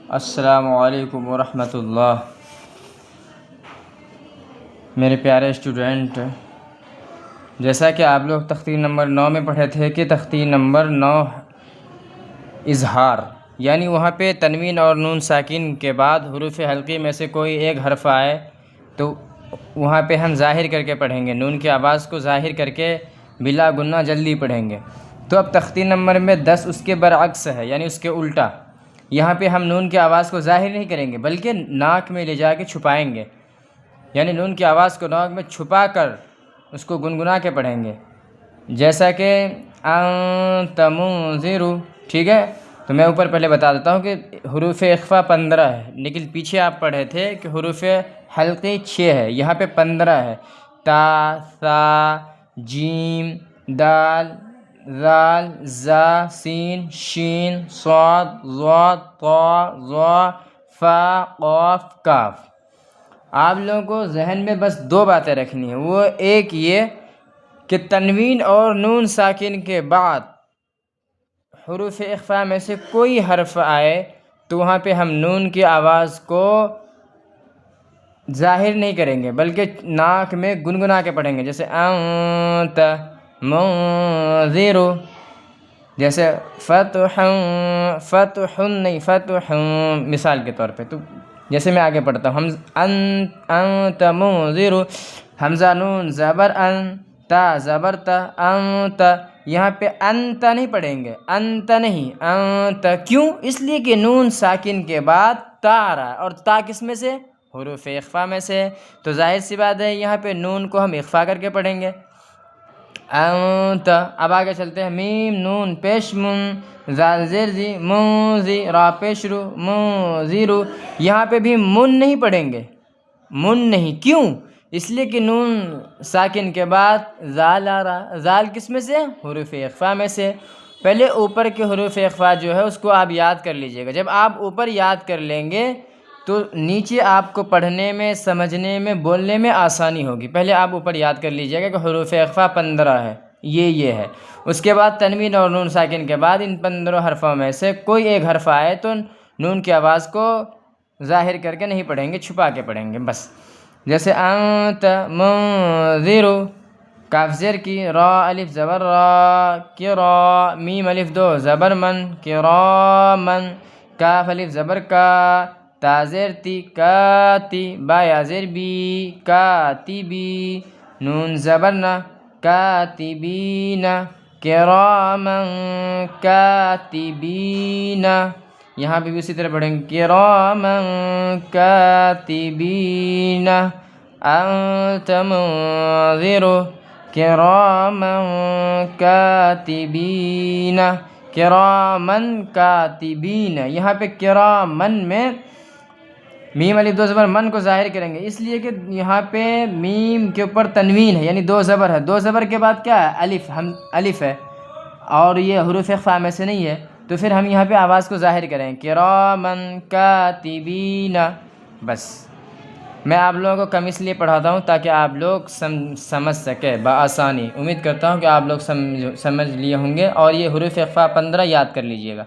السلام علیکم ورحمۃ اللہ۔ میرے پیارے اسٹوڈنٹ، جیسا کہ آپ لوگ تختی نمبر 9 میں پڑھے تھے کہ تختی نمبر 9 اظہار، یعنی وہاں پہ تنوین اور نون ساکن کے بعد حروف حلقی میں سے کوئی ایک حرف آئے تو وہاں پہ ہم ظاہر کر کے پڑھیں گے، نون کی آواز کو ظاہر کر کے بلا گنہ جلدی پڑھیں گے۔ تو اب تختی نمبر میں 10 اس کے برعکس ہے، یعنی اس کے الٹا۔ یہاں پہ ہم نون کی آواز کو ظاہر نہیں کریں گے بلکہ ناک میں لے جا کے چھپائیں گے، یعنی نون کی آواز کو ناک میں چھپا کر اس کو گنگنا کے پڑھیں گے، جیسا کہ انت منذر، ٹھیک ہے؟ تو میں اوپر پہلے بتا دیتا ہوں کہ حروف اخفا 15 ہے، لیکن پیچھے آپ پڑھے تھے کہ حروف حلقی 6 ہے، یہاں پہ 15 ہے۔ تا، ثا، جیم، دال، ذال، زا، سین، شین، صاد، ضاد، طا، ظا، فا، قاف، کاف۔ آپ لوگوں کو ذہن میں بس 2 باتیں رکھنی ہیں، وہ ایک یہ کہ تنوین اور نون ساکن کے بعد حروف اخفا میں سے کوئی حرف آئے تو وہاں پہ ہم نون کی آواز کو ظاہر نہیں کریں گے بلکہ ناک میں گنگنا کے پڑھیں گے، جیسے انت منذر، جیسے فتح، فتح نہیں فتح، مثال کے طور پہ۔ تو جیسے میں آگے پڑھتا ہوں، انت منذر، حمزہ نون زبر ان، تا زبر تا، انت، یہاں پہ انت نہیں پڑھیں گے، انت نہیں، انت، کیوں؟ اس لیے کہ نون ساکن کے بعد تا آ رہا ہے، اور تا کس میں سے؟ حروف اخفا میں سے، تو ظاہر سی بات ہے یہاں پہ نون کو ہم اخفا کر کے پڑھیں گے، انت۔ اب آگے چلتے ہیں، میم نون پیش من، زال زیر زی، منزی، را پیش رو، منذر، یہاں پہ بھی من نہیں پڑھیں گے، من نہیں، کیوں؟ اس لیے کہ نون ساکن کے بعد زال آ رہا، زال کس میں سے؟ حروف اخفا میں سے۔ پہلے اوپر کے حروف اخفا جو ہے اس کو آپ یاد کر لیجئے گا، جب آپ اوپر یاد کر لیں گے تو نیچے آپ کو پڑھنے میں، سمجھنے میں، بولنے میں آسانی ہوگی۔ پہلے آپ اوپر یاد کر لیجئے گا کہ حروف اخفا 15 ہے، یہ ہے۔ اس کے بعد تنوین اور نون ساکن کے بعد ان 15 حرفوں میں سے کوئی ایک حرف آئے تو نون کی آواز کو ظاہر کر کے نہیں پڑھیں گے، چھپا کے پڑھیں گے بس، جیسے انت منذر، کاف زیر کی، را الف زبر را، کرا، میم الف 2 زبر من، کرامن، کاف الف زبر کا، تا زیر تی، کاتی، با یا زیر بی، کاتبی، نون زبر نا، کاتبین، کرامن کاتبین، یہاں پہ بھی اسی طرح پڑھیں گے، کرامن کاتبین، انت منذر، کرامن کاتبین، کرامن کاتبین، یہاں پہ کرامن میں میم الف 2 زبر من کو ظاہر کریں گے، اس لیے کہ یہاں پہ میم کے اوپر تنوین ہے، یعنی 2 زبر ہے، 2 زبر کے بعد کیا ہے؟ الف، ہم الف ہے اور یہ حروف اخفا میں سے نہیں ہے، تو پھر ہم یہاں پہ آواز کو ظاہر کریں، کرامن کاتبین، بس۔ میں آپ لوگوں کو کم اس لیے پڑھاتا ہوں تاکہ آپ لوگ سمجھ سکے بآسانی۔ امید کرتا ہوں کہ آپ لوگ سمجھ لیے ہوں گے، اور یہ حروف اخفا 15 یاد کر لیجئے گا۔